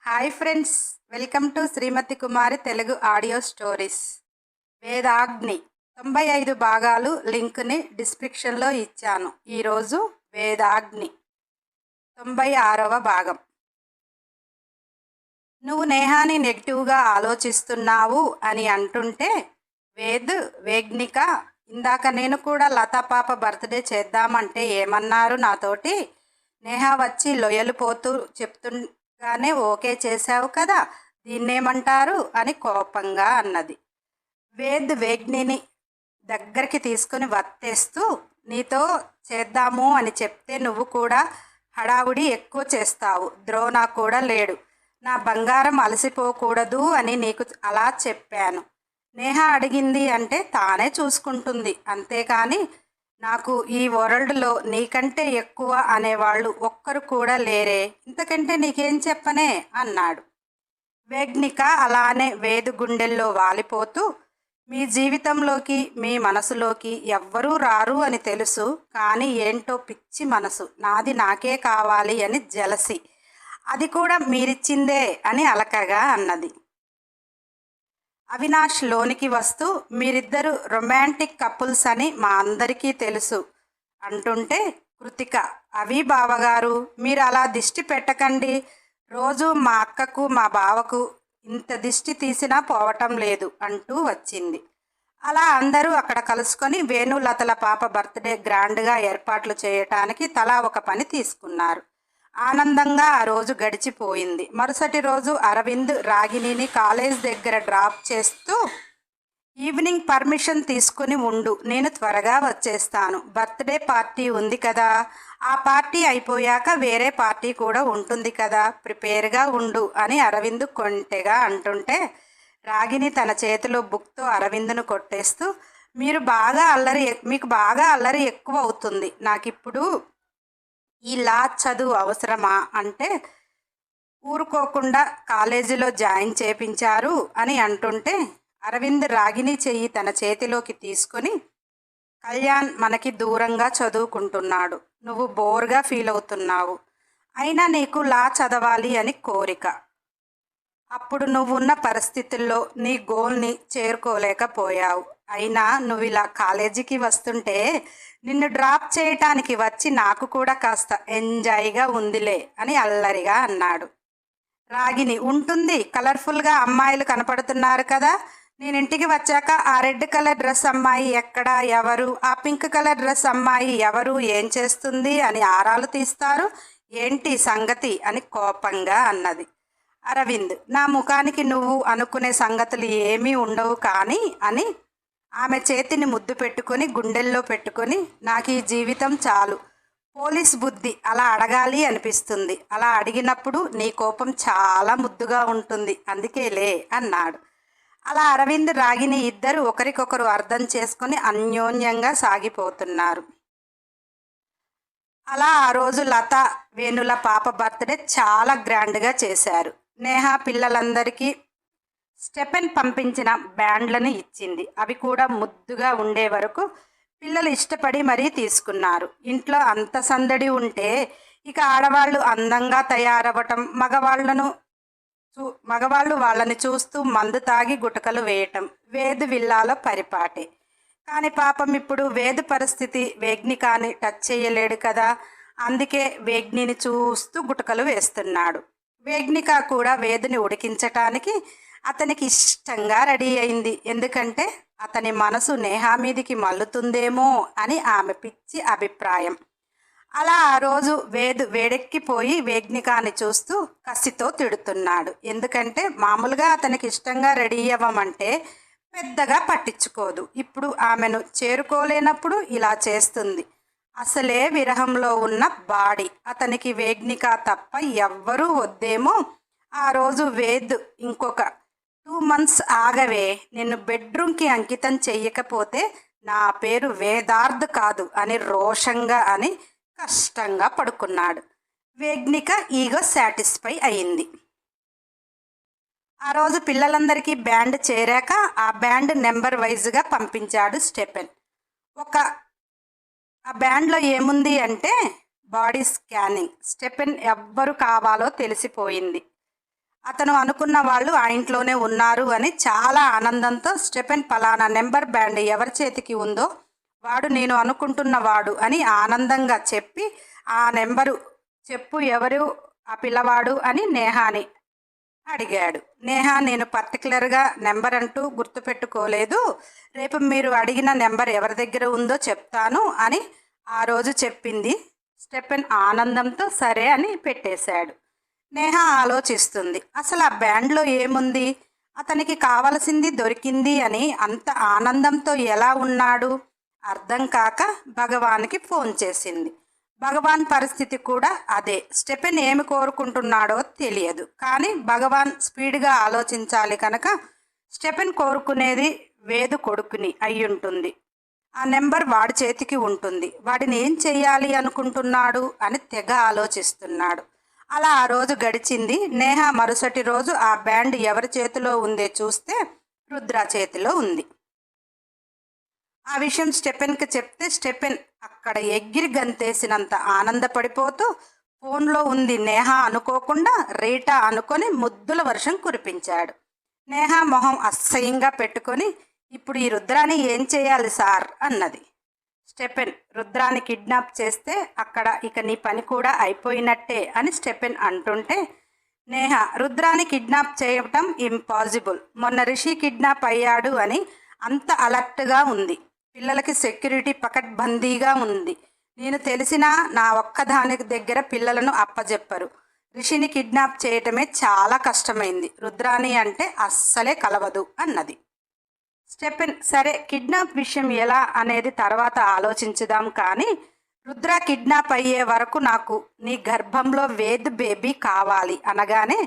Hi friends, welcome to Srimathi Kumari Telugu audio stories. Vedagni 95 భాగాలు లింక్ని డిస్క్రిప్షన్లో ఇచ్చాను. ఈరోజు వేదాగ్ని 96వ భాగం. నువ్వు నేహాని నెగిటివ్గా ఆలోచిస్తున్నావు అని అంటుంటే వేగ్నిక, ఇందాక నేను కూడా లతా పాప బర్త్డే చేద్దామంటే ఏమన్నారు నాతోటి? నేహా వచ్చి లొయలు పోతూ చెప్తుండగానే ఓకే చేశావు కదా, దీన్నేమంటారు అని కోపంగా అన్నది. వేగ్నిని దగ్గరికి తీసుకుని వత్తేస్తూ, నీతో చేద్దాము అని చెప్తే నువ్వు కూడా హడావుడి ఎక్కువ చేస్తావు. ద్రోణ కూడా లేడు. నా బంగారం అలసిపోకూడదు అని నీకు అలా చెప్పాను. నేహ అడిగింది అంటే తానే చూసుకుంటుంది, అంతేకాని నాకు ఈ వరల్డ్లో నీకంటే ఎక్కువ అనేవాళ్ళు ఒక్కరు కూడా లేరే, ఇంతకంటే నీకేం చెప్పనే అన్నాడు. వేగ్నిక అలానే వేదు గుండెల్లో వాలిపోతూ, మీ జీవితంలోకి మీ మనసులోకి ఎవ్వరూ రారు అని తెలుసు, కానీ ఏంటో పిచ్చి మనసు, నాది నాకే కావాలి అని జలసి, అది కూడా మీరిచ్చిందే అని అలకగా అన్నది. అవినాష్ లోనికి వస్తూ, మీరిద్దరు రొమాంటిక్ కపుల్స్ అని మా అందరికీ తెలుసు అంటుంటే, కృతిక, అవి బావగారు మీరు అలా దిష్టి పెట్టకండి, రోజు మా అక్కకు మా బావకు ఇంత దిష్టి తీసినా పోవటం లేదు అంటూ వచ్చింది. అలా అందరూ అక్కడ కలుసుకొని వేణులతల పాప బర్త్డే గ్రాండ్గా ఏర్పాట్లు చేయటానికి తలా ఒక పని తీసుకున్నారు. ఆనందంగా ఆ రోజు గడిచిపోయింది. మరుసటి రోజు అరవింద్ రాగిణిని కాలేజ్ దగ్గర డ్రాప్ చేస్తూ, ఈవినింగ్ పర్మిషన్ తీసుకుని ఉండు, నేను త్వరగా వచ్చేస్తాను, బర్త్డే పార్టీ ఉంది కదా, ఆ పార్టీ అయిపోయాక వేరే పార్టీ కూడా ఉంటుంది కదా, ప్రిపేర్గా ఉండు అని అరవింద్ కొంటెగా అంటుంటే, రాగిణి తన చేతిలో బుక్తో అరవింద్ను కొట్టేస్తూ, మీకు బాగా అల్లరి ఎక్కువ అవుతుంది, నాకిప్పుడు ఈ లా చదువు అవసరమా అంటే ఊరుకోకుండా కాలేజీలో జాయిన్ చేపించారు అని అంటుంటే, అరవింద్ రాగిణి చెయ్యి తన చేతిలోకి తీసుకొని, కళ్యాణ్ మనకి దూరంగా చదువుకుంటున్నాడు, నువ్వు బోర్గా ఫీల్ అవుతున్నావు, అయినా నీకు లా చదవాలి అని కోరిక, అప్పుడు నువ్వున్న పరిస్థితుల్లో నీ గోల్ని చేరుకోలేకపోయావు, అయినా నువ్వు ఇలా కాలేజీకి వస్తుంటే నిన్ను డ్రాప్ చేయటానికి వచ్చి నాకు కూడా కాస్త ఎంజాయ్గా ఉందిలే అని అల్లరిగా అన్నాడు. రాగిణి, ఉంటుంది, కలర్ఫుల్గా అమ్మాయిలు కనపడుతున్నారు కదా, నేను ఇంటికి వచ్చాక ఆ రెడ్ కలర్ డ్రెస్ అమ్మాయి ఎక్కడ, ఎవరు, ఆ పింక్ కలర్ డ్రెస్ అమ్మాయి ఎవరు, ఏం చేస్తుంది అని ఆరాలు తీస్తారు, ఏంటి సంగతి అని కోపంగా అన్నది. అరవింద్, నా ముఖానికి నువ్వు అనుకునే సంగతులు ఏమీ ఉండవు కానీ అని ఆమె చేతిని ముద్దు పెట్టుకొని గుండెల్లో పెట్టుకొని, నాకు ఈ జీవితం చాలు, పోలీస్ బుద్ధి అలా అడగాలి అనిపిస్తుంది, అలా అడిగినప్పుడు నీ కోపం చాలా ముద్దుగా ఉంటుంది, అందుకేలే అన్నాడు. అలా అరవింద్ రాగిణి ఇద్దరు ఒకరికొకరు అర్థం చేసుకొని అన్యోన్యంగా సాగిపోతున్నారు. అలా ఆ రోజు లత వేణుల పాప బర్త్డే చాలా గ్రాండ్గా చేశారు. నేహ పిల్లలందరికీ స్టెపెన్ పంపించిన బ్యాండ్లను ఇచ్చింది. అవి కూడా ముద్దుగా ఉండే వరకు పిల్లలు ఇష్టపడి మరీ తీసుకున్నారు. ఇంట్లో అంత సందడి ఉంటే ఇక ఆడవాళ్ళు అందంగా తయారవ్వటం, మగవాళ్ళు వాళ్ళని చూస్తూ మందు తాగి గుటకలు వేయటం వేదు విల్లాలో పరిపాటే. కానీ పాపం ఇప్పుడు వేదు పరిస్థితి వేగ్నికాని టచ్ చేయలేడు కదా, అందుకే వేగ్నిని చూస్తూ గుటకలు వేస్తున్నాడు. వేగ్నిక కూడా వేదుని ఉడికించటానికి అతనికి ఇష్టంగా రెడీ అయింది. ఎందుకంటే అతని మనసు నేహా మీదికి మల్లుతుందేమో అని ఆమె పిచ్చి అభిప్రాయం. అలా ఆ రోజు వేడెక్కిపోయి వేగ్నికాని చూస్తూ కసితో తిడుతున్నాడు. ఎందుకంటే మామూలుగా అతనికి ఇష్టంగా రెడీ అవ్వమంటే పెద్దగా పట్టించుకోదు, ఇప్పుడు ఆమెను చేరుకోలేనప్పుడు ఇలా చేస్తుంది. అసలే విరహంలో ఉన్న బాడీ, అతనికి వేగ్నిక తప్ప ఎవ్వరూ వద్దేమో. ఆ రోజు ఇంకొక 2 months ఆగవే, నిన్ను బెడ్రూమ్కి అంకితం చెయ్యకపోతే నా పేరు వేదార్థ్ కాదు అని రోషంగా అని కష్టంగా పడుకున్నాడు. వేగ్నిక ఈగో సాటిస్ఫై అయింది. ఆ రోజు పిల్లలందరికీ బ్యాండ్ చేరాక ఆ బ్యాండ్ నెంబర్ వైజ్గా పంపించాడు స్టెపెన్. ఆ బ్యాండ్లో ఏముంది అంటే బాడీ స్కానింగ్. స్టెపెన్ ఎవ్వరు కావాలో తెలిసిపోయింది. అతను అనుకున్న వాళ్ళు ఆ ఇంట్లోనే ఉన్నారు అని చాలా ఆనందంతో స్టెఫెన్ పలానా నెంబర్ బ్యాండ్ ఎవరి చేతికి ఉందో వాడు నేను అనుకుంటున్నవాడు అని ఆనందంగా చెప్పి ఆ నెంబరు చెప్పు ఎవరు ఆ పిల్లవాడు అని నేహాని అడిగాడు. నేహ నేను పర్టికులర్గా నెంబర్ అంటూ గుర్తుపెట్టుకోలేదు, రేపు మీరు అడిగిన నెంబర్ ఎవరి దగ్గర ఉందో చెప్తాను అని ఆ రోజు చెప్పింది. స్టెఫెన్ ఆనందంతో సరే అని పెట్టేశాడు. నేహ ఆలోచిస్తుంది, అసలు ఆ బ్యాండ్లో ఏముంది, అతనికి కావలసింది దొరికింది అని అంత ఆనందంతో ఎలా ఉన్నాడు అర్థం కాక భగవాన్కి ఫోన్ చేసింది. భగవాన్ పరిస్థితి కూడా అదే. స్టెఫెన్ ఏమి కోరుకుంటున్నాడో తెలియదు, కానీ భగవాన్ స్పీడ్గా ఆలోచించాలి కనుక స్టెఫెన్ కోరుకునేది వేదు కొడుకుని అయ్యుంటుంది. ఆ నెంబర్ వాడి చేతికి ఉంటుంది. వాడిని ఏం చెయ్యాలి అనుకుంటున్నాడు అని తెగ ఆలోచిస్తున్నాడు. అలా ఆ రోజు గడిచింది. నేహ మరుసటి రోజు ఆ బ్యాండ్ ఎవరి చేతిలో ఉందే చూస్తే రుద్ర చేతిలో ఉంది. ఆ విషయం స్టెఫెన్కి చెప్తే స్టెఫెన్ అక్కడ ఎగిరి గంతేసినంత ఆనందపడిపోతూ ఫోన్లో ఉంది నేహ అనుకోకుండా రీటా అనుకొని ముద్దుల వర్షం కురిపించాడు. నేహ మొహం అసహ్యంగా పెట్టుకొని ఇప్పుడు ఈ రుద్రాని ఏం చేయాలి సార్ అన్నది. స్టెఫెన్ రుద్రాని కిడ్నాప్ చేస్తే అక్కడ ఇక నీ పని కూడా అయిపోయినట్టే అని స్టెఫెన్ అంటుంటే నేహ రుద్రాని కిడ్నాప్ చేయటం ఇంపాసిబుల్, మొన్న రిషి కిడ్నాప్ అయ్యాడు అని అంత అలర్ట్గా ఉంది, పిల్లలకి సెక్యూరిటీ పకడ్బందీగా ఉంది, నేను తెలిసినా నా ఒక్కదాని దగ్గర పిల్లలను అప్పజెప్పరు, రిషిని కిడ్నాప్ చేయటమే చాలా కష్టమైంది, రుద్రాని అంటే అస్సలే కలవదు అన్నది. స్టెఫెన్ సరే కిడ్నాప్ విషయం ఎలా అనేది తర్వాత ఆలోచించుదాం, కానీ రుద్ర కిడ్నాప్ అయ్యే వరకు నాకు నీ గర్భంలో వేద్ బేబీ కావాలి అనగానే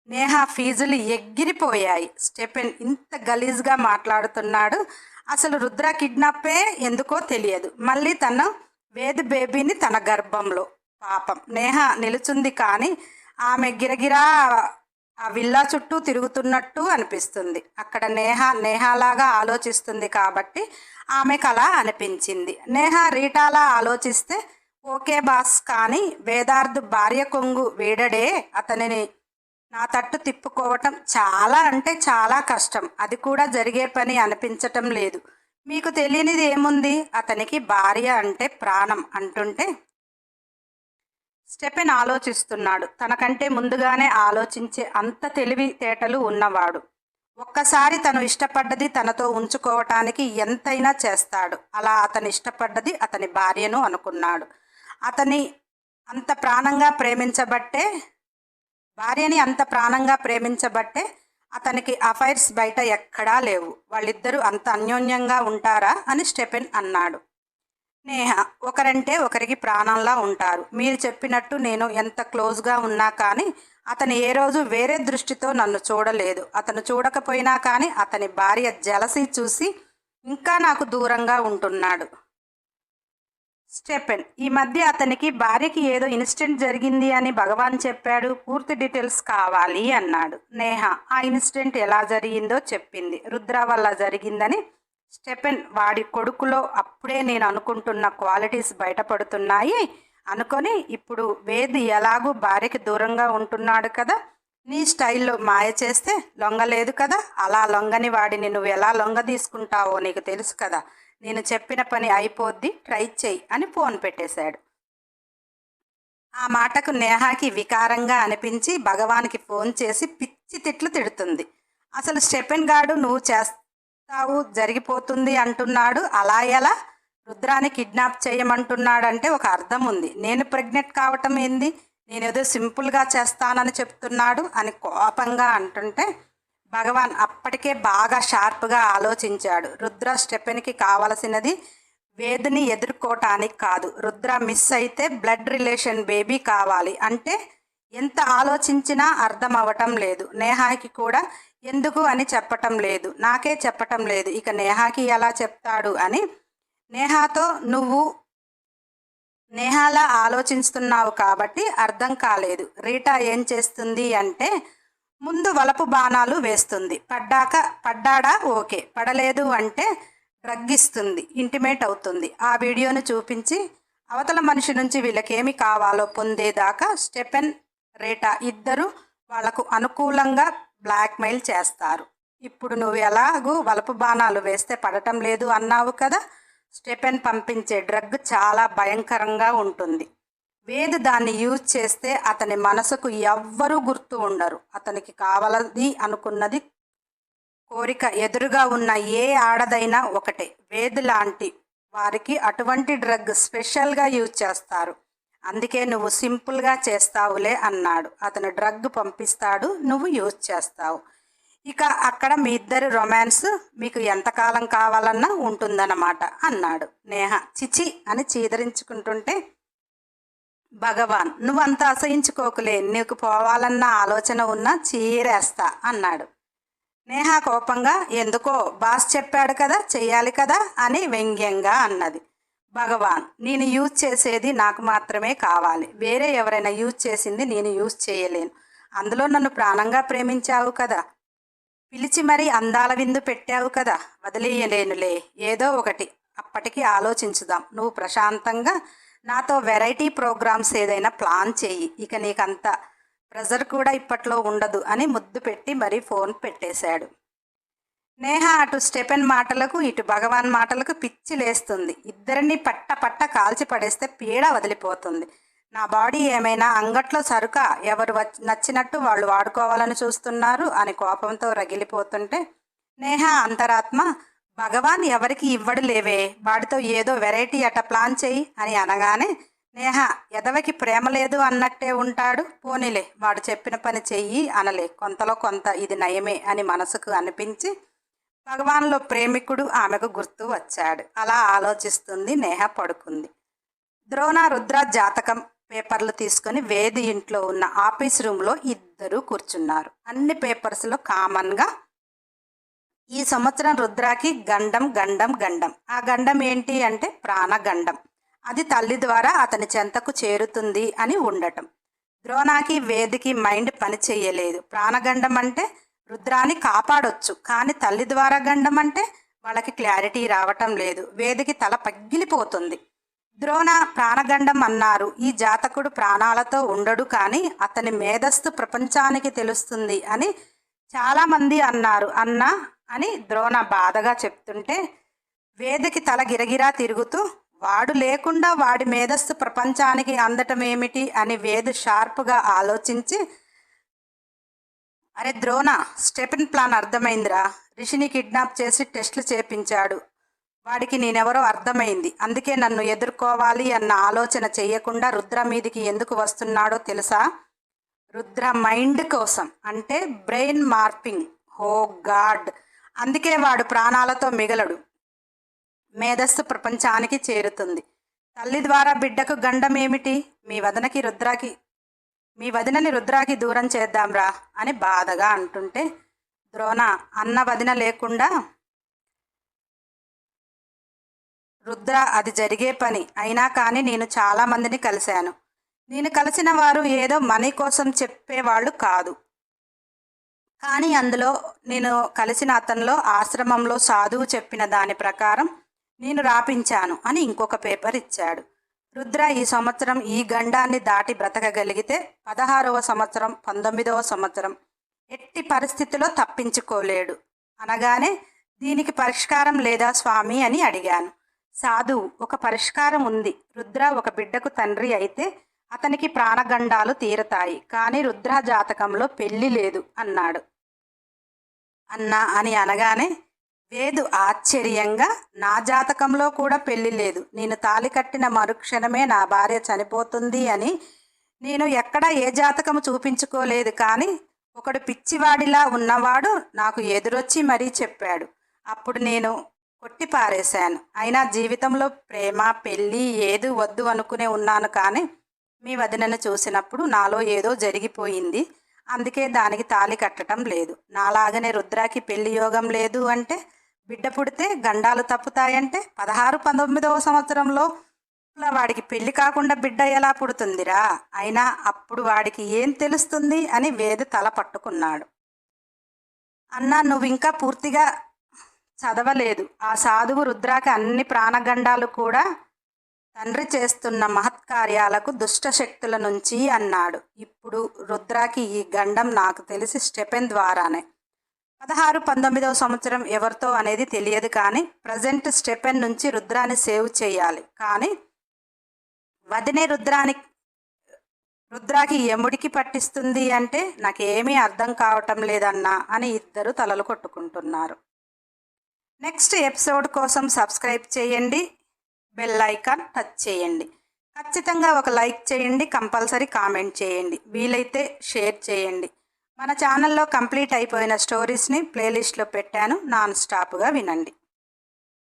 నేహ ఫీజులు ఎగిరిపోయాయి. స్టెఫెన్ ఇంత గలీజ్గా మాట్లాడుతున్నాడు, అసలు రుద్ర కిడ్నాపే ఎందుకో తెలియదు, మళ్ళీ తను వేద్ బేబీని తన గర్భంలో. పాపం నేహ నిలుచుంది, కానీ ఆమె గిరగిరా ఆ విల్లా చుట్టూ తిరుగుతున్నట్టు అనిపిస్తుంది. అక్కడ నేహాలాగా ఆలోచిస్తుంది కాబట్టి ఆమెకు అలా అనిపించింది. నేహ రీటాలా ఆలోచిస్తే ఓకే బాస్, కానీ వేదార్థ్ భార్య కొంగు వీడడే అతనిని నా తట్టు తిప్పుకోవటం చాలా అంటే చాలా కష్టం, అది కూడా జరిగే పని అనిపించటం లేదు, మీకు తెలియనిది ఏముంది, అతనికి భార్య అంటే ప్రాణం అంటుంటే స్టెఫెన్ ఆలోచిస్తున్నాడు. తనకంటే ముందుగానే ఆలోచించే అంత తెలివితేటలు ఉన్నవాడు. ఒక్కసారి తను ఇష్టపడ్డది తనతో ఉంచుకోవటానికి ఎంతైనా చేస్తాడు. అలా అతను ఇష్టపడ్డది అతని భార్యను అనుకున్నాడు. అతని అంత ప్రాణంగా ప్రేమించబట్టే భార్యని అంత ప్రాణంగా ప్రేమించబట్టే అతనికి అఫైర్స్ బయట ఎక్కడా లేవు. వాళ్ళిద్దరూ అంత అన్యోన్యంగా ఉంటారా అని స్టెఫెన్ అన్నాడు. నేహ ఒకరంటే ఒకరికి ప్రాణంలా ఉంటారు, మీరు చెప్పినట్టు నేను ఎంత క్లోజ్గా ఉన్నా కానీ అతను ఏ రోజు వేరే దృష్టితో నన్ను చూడలేదు, అతను చూడకపోయినా కానీ అతని భార్య జలసీ చూసి ఇంకా నాకు దూరంగా ఉంటున్నాడు. స్టెఫెన్ ఈ మధ్య అతనికి భార్యకి ఏదో ఇన్సిడెంట్ జరిగింది అని భగవాన్ చెప్పాడు, పూర్తి డీటెయిల్స్ కావాలి అన్నాడు. నేహ ఆ ఇన్సిడెంట్ ఎలా జరిగిందో చెప్పింది. రుద్ర వల్ల జరిగిందని. స్టెఫెన్ వాడి కొడుకులో అప్పుడే నేను అనుకుంటున్న క్వాలిటీస్ బయటపడుతున్నాయి అనుకొని ఇప్పుడు వేద్ ఎలాగూ భార్యకి దూరంగా ఉంటున్నాడు కదా, నీ స్టైల్లో మాయ చేస్తే లొంగలేదు కదా, అలా లొంగని వాడిని నువ్వు ఎలా లొంగ తీసుకుంటావో నీకు తెలుసు కదా, నేను చెప్పిన పని అయిపోద్ది, ట్రై చెయ్యి అని ఫోన్ పెట్టేశాడు. ఆ మాటకు నేహాకి వికారంగా అనిపించి భగవాన్కి ఫోన్ చేసి పిచ్చి తిట్లు తిడుతుంది. అసలు స్టెఫెన్ గాడు నువ్వు చేస్తావు జరిగిపోతుంది అంటున్నాడు, అలా ఎలా రుద్రాని కిడ్నాప్ చేయమంటున్నాడంటే ఒక అర్థం ఉంది, నేను ప్రెగ్నెంట్ కావటం ఏంది, నేనేదో సింపుల్గా చేస్తానని చెప్తున్నాడు అని కోపంగా అంటుంటే భగవాన్ అప్పటికే బాగా షార్ప్గా ఆలోచించాడు. రుద్ర స్టెఫెన్కి కావలసినది వేద్ని ఎదుర్కోవటానికి కాదు, రుద్ర మిస్ అయితే బ్లడ్ రిలేషన్ బేబీ కావాలి అంటే ఎంత ఆలోచించినా అర్థం అవ్వటం లేదు. నేహాకి కూడా ఎందుకు అని చెప్పటం లేదు, నాకే చెప్పటం లేదు, ఇక నేహాకి ఎలా చెప్తాడు అని నేహాతో నువ్వు నేహాలా ఆలోచిస్తున్నావు కాబట్టి అర్థం కాలేదు. రీటా ఏం చేస్తుంది అంటే ముందు వలపు బాణాలు వేస్తుంది, పడ్డాడా ఓకే, పడలేదు అంటే డ్రగ్ ఇస్తుంది, ఇంటిమేట్ అవుతుంది. ఆ వీడియోను చూపించి అవతల మనిషి నుంచి వీళ్ళకేమి కావాలో పొందేదాకా స్టెఫెన్ రీటా ఇద్దరు వాళ్లకు అనుకూలంగా బ్లాక్మెయిల్ చేస్తారు. ఇప్పుడు నువ్వు ఎలాగూ వలపు బాణాలు వేస్తే పడటం లేదు అన్నావు కదా. స్టెఫెన్ పంపించే డ్రగ్ చాలా భయంకరంగా ఉంటుంది. వేద్ దాన్ని యూజ్ చేస్తే అతని మనసుకు ఎవ్వరూ గుర్తు ఉండరు. అతనికి కావాలది అనుకున్నది కోరిక ఎదురుగా ఉన్న ఏ ఆడదైనా ఒకటే. వేద్ లాంటి వారికి అటువంటి డ్రగ్ స్పెషల్గా యూజ్ చేస్తారు. అందుకే నువ్వు సింపుల్గా చేస్తావులే అన్నాడు. అతను డ్రగ్ పంపిస్తాడు, నువ్వు యూజ్ చేస్తావు. ఇక అక్కడ మీ ఇద్దరి రొమాన్స్ మీకు ఎంతకాలం కావాలన్నా ఉంటుందన్నమాట అన్నాడు. నేహ చిచి అని చీదరించుకుంటుంటే, భగవాన్ నువ్వంతా అసహించుకోకులే, నీకు పోవాలన్న ఆలోచన ఉన్నా చీరేస్తా అన్నాడు. నేహ కోపంగా, ఎందుకో బాస్ చెప్పాడు కదా, చెయ్యాలి కదా అని వ్యంగ్యంగా అన్నది. భగవాన్ నేను యూజ్ చేసేది నాకు మాత్రమే కావాలి. వేరే ఎవరైనా యూజ్ చేసింది నేను యూజ్ చేయలేను. అందులో నన్ను ప్రాణంగా ప్రేమించావు కదా, పిలిచి మరీ అందాల విందు పెట్టావు కదా, వదిలేయలేనులే. ఏదో ఒకటి అప్పటికి ఆలోచించుదాం. నువ్వు ప్రశాంతంగా నాతో వెరైటీ ప్రోగ్రామ్స్ ఏదైనా ప్లాన్ చెయ్యి. ఇక నీకంత ప్రెజర్ కూడా ఇప్పట్లో ఉండదు అని ముద్దు పెట్టి మరీ ఫోన్ పెట్టేశాడు. నేహ అటు స్టెఫెన్ మాటలకు ఇటు భగవాన్ మాటలకు పిచ్చి లేస్తుంది. ఇద్దరిని పట్ట కాల్చి పడేస్తే పీడ వదిలిపోతుంది. నా బాడీ ఏమైనా అంగట్లో సరుక, ఎవరు నచ్చినట్టు వాళ్ళు వాడుకోవాలని చూస్తున్నారు అని కోపంతో రగిలిపోతుంటే, నేహ అంతరాత్మ భగవాన్ ఎవరికి ఇవ్వడు లేవే, వాడితో ఏదో వెరైటీ అట ప్లాన్ చెయ్యి అని అనగానే, నేహ ఎదవకి ప్రేమ లేదు అన్నట్టే ఉంటాడు, పోనీలే వాడు చెప్పిన పని చెయ్యి అనలే, కొంతలో కొంత ఇది నయమే అని మనసుకు అనిపించి భగవాన్లో ప్రేమికుడు ఆమెకు గుర్తు వచ్చాడు. అలా ఆలోచిస్తుంది నేహ. పడుకుంది. ద్రోణ రుద్ర జాతకం పేపర్లు తీసుకొని వేది ఇంట్లో ఉన్న ఆఫీస్ రూమ్లో ఇద్దరు కూర్చున్నారు. అన్ని పేపర్స్లో కామన్గా ఈ సంవత్సరం రుద్రాకి గండం గండం గండం. ఆ గండం ఏంటి అంటే ప్రాణగండం. అది తల్లి ద్వారా అతని చెంతకు చేరుతుంది అని ఉండటం. ద్రోణాకి వేదికి మైండ్ పని చెయ్యలేదు. ప్రాణగండం అంటే రుద్రాని కాపాడొచ్చు, కానీ తల్లి ద్వారా గండం అంటే వాళ్ళకి క్లారిటీ రావటం లేదు. వేదికి తల పగిలిపోతుంది. ద్రోణ ప్రాణగండం అన్నారు. ఈ జాతకుడు ప్రాణాలతో ఉండడు, కానీ అతని మేధస్సు ప్రపంచానికి తెలుస్తుంది అని చాలామంది అన్నారు అన్నా అని ద్రోణ బాధగా చెప్తుంటే, వేదికి తల గిరగిరా తిరుగుతూ, వాడు లేకుండా వాడి మేధస్సు ప్రపంచానికి అందటం ఏమిటి అని వేద్ షార్ప్గా ఆలోచించి, అరే ద్రోణ, స్టెఫెన్ ప్లాన్ అర్థమైందిరా. రిషిని కిడ్నాప్ చేసి టెస్టులు చేపించాడు. వాడికి నేనెవరో అర్థమైంది. అందుకే నన్ను ఎదుర్కోవాలి అన్న ఆలోచన చెయ్యకుండా రుద్ర మీదికి ఎందుకు వస్తున్నాడో తెలుసా? రుద్ర మైండ్ కోసం, అంటే బ్రెయిన్ మార్పింగ్. ఓ గాడ్, అందుకే వాడు ప్రాణాలతో మిగలడు, మేధస్సు ప్రపంచానికి చేరుతుంది. తల్లి ద్వారా బిడ్డకు గండం ఏమిటి? మీ వదినని రుద్రాకి దూరం చేద్దాంరా అని బాధగా అంటుంటే, ద్రోణ అన్న వదిన లేకుండా రుద్ర అది జరిగే పని. అయినా కానీ నేను చాలామందిని కలిశాను. నేను కలిసిన వారు ఏదో మనీ కోసం చెప్పేవాళ్ళు కాదు, కానీ అందులో నేను కలిసిన అతనిలో ఆశ్రమంలో సాధువు చెప్పిన దాని ప్రకారం నేను రాపించాను అని ఇంకొక పేపర్ ఇచ్చాడు. రుద్ర ఈ సంవత్సరం ఈ గండాన్ని దాటి బ్రతకగలిగితే 16వ సంవత్సరం 19వ సంవత్సరం ఎట్టి పరిస్థితిలో తప్పించుకోలేడు అనగానే, దీనికి పరిష్కారం లేదా స్వామి అని అడిగాను. సాధువు, ఒక పరిష్కారం ఉంది. రుద్ర ఒక బిడ్డకు తండ్రి అయితే అతనికి ప్రాణగండాలు తీరతాయి, కానీ రుద్ర జాతకంలో పెళ్లి లేదు అన్నాడు. అన్నా అని అనగానే వేదు ఆశ్చర్యంగా, నా జాతకంలో కూడా పెళ్లి లేదు. నేను తాళి కట్టిన మరుక్షణమే నా భార్య చనిపోతుంది అని నేను ఎక్కడా ఏ జాతకము చూపించుకోలేదు, కానీ ఒకడు పిచ్చివాడిలా ఉన్నవాడు నాకు ఎదురొచ్చి మరీ చెప్పాడు. అప్పుడు నేను కొట్టిపారేశాను. అయినా జీవితంలో ప్రేమ పెళ్ళి ఏది వద్దు అనుకునే ఉన్నాను, కానీ మీ వదినను చూసినప్పుడు నాలో ఏదో జరిగిపోయింది. అందుకే దానికి తాళి కట్టడం లేదు. నాలాగనే రుద్రాకి పెళ్లి యోగం లేదు అంటే, బిడ్డ పుడితే గండాలు తప్పుతాయంటే 16-19వ సంవత్సరంలో వాడికి పెళ్లి కాకుండా బిడ్డ ఎలా పుడుతుందిరా? అయినా అప్పుడు వాడికి ఏం తెలుస్తుంది అని వేద తల పట్టుకున్నాడు. అన్నా, నువ్వు ఇంకా పూర్తిగా చదవలేదు. ఆ సాధువు రుద్రాకి అన్ని ప్రాణగండాలు కూడా తండ్రి చేస్తున్న మహత్కార్యాలకు దుష్ట శక్తుల నుంచి అన్నాడు. ఇప్పుడు రుద్రాకి ఈ గండం నాకు తెలిసి స్టెపెన్ ద్వారానే. 16-19వ సంవత్సరం ఎవరితో అనేది తెలియదు, కానీ ప్రజెంట్ స్టెపెన్ నుంచి రుద్రాని సేవ్ చేయాలి. కానీ వదినే రుద్రాకి యముడికి పట్టిస్తుంది అంటే నాకేమీ అర్థం కావటం లేదన్నా అని ఇద్దరు తలలు కొట్టుకుంటున్నారు. నెక్స్ట్ ఎపిసోడ్ కోసం సబ్స్క్రైబ్ చేయండి, బెల్ ఐకాన్ టచ్ చేయండి. ఖచ్చితంగా ఒక లైక్ చేయండి, కంపల్సరీ కామెంట్ చేయండి, వీలైతే షేర్ చేయండి. మన ఛానల్లో కంప్లీట్ అయిపోయిన స్టోరీస్ని ప్లేలిస్ట్లో పెట్టాను, నాన్ స్టాప్గా వినండి.